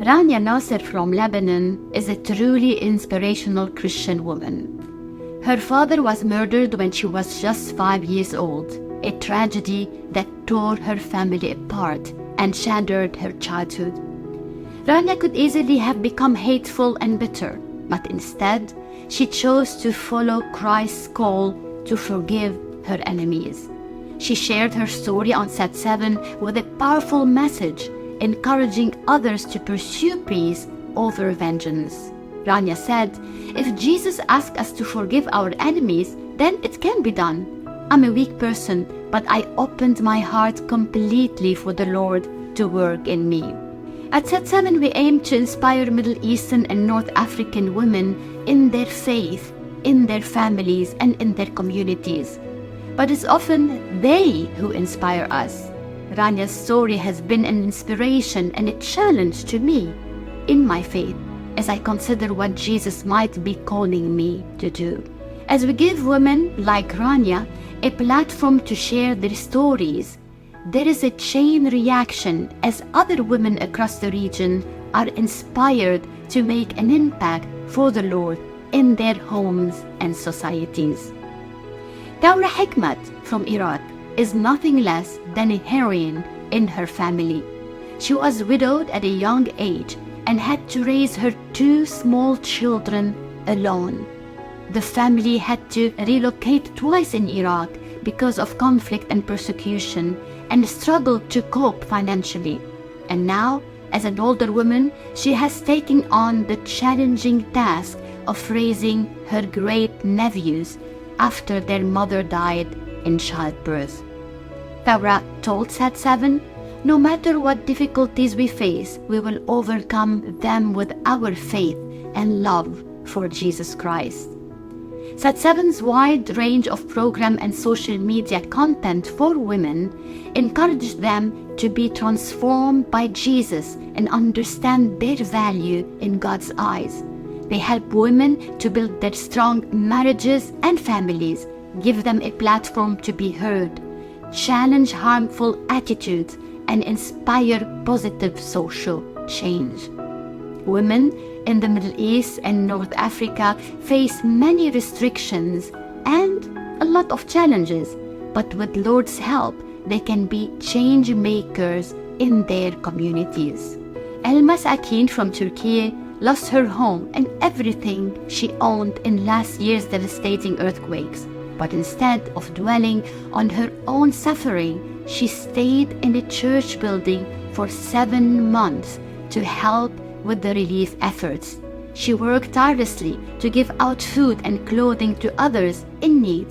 Rania Nasser from Lebanon is a truly inspirational Christian woman. Her father was murdered when she was just 5 years old, a tragedy that tore her family apart and shattered her childhood. Rania could easily have become hateful and bitter, but instead, she chose to follow Christ's call to forgive her enemies. She shared her story on SAT-7 with a powerful message, encouraging others to pursue peace over vengeance. Rania said, "If Jesus asked us to forgive our enemies, then it can be done. I'm a weak person, but I opened my heart completely for the Lord to work in me." At SAT-7, we aim to inspire Middle Eastern and North African women in their faith, in their families, and in their communities. But it's often they who inspire us. Rania's story has been an inspiration and a challenge to me in my faith as I consider what Jesus might be calling me to do. As we give women like Rania a platform to share their stories, there is a chain reaction as other women across the region are inspired to make an impact for the Lord in their homes and societies. Thaera Hikmat from Iraq is nothing less than a heroine in her family. She was widowed at a young age and had to raise her 2 small children alone. The family had to relocate twice in Iraq because of conflict and persecution and struggled to cope financially. And now, as an older woman, she has taken on the challenging task of raising her great nephews after their mother died in childbirth. Thaera told SAT-7, "No matter what difficulties we face, we will overcome them with our faith and love for Jesus Christ." SAT-7's wide range of program and social media content for women encouraged them to be transformed by Jesus and understand their value in God's eyes. They help women to build their strong marriages and families, give them a platform to be heard, challenge harmful attitudes, and inspire positive social change. Women in the Middle East and North Africa face many restrictions and a lot of challenges, but with Lord's help, they can be change makers in their communities. Elmas from Türkiye lost her home and everything she owned in last year's devastating earthquakes. But instead of dwelling on her own suffering, she stayed in a church building for 7 months to help with the relief efforts. She worked tirelessly to give out food and clothing to others in need.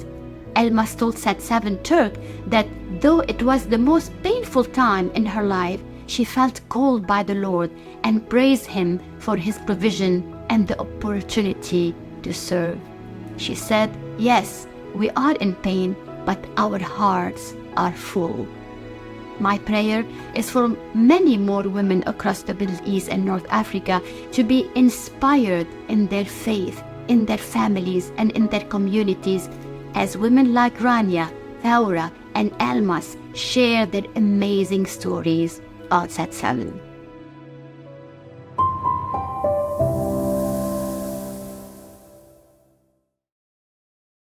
Elmas told SAT-7 Turk that though it was the most painful time in her life, she felt called by the Lord and praised Him for His provision and the opportunity to serve. She said, "Yes, we are in pain, but our hearts are full." My prayer is for many more women across the Middle East and North Africa to be inspired in their faith, in their families, and in their communities as women like Rania, Thaera, and Elmas share their amazing stories on SAT-7.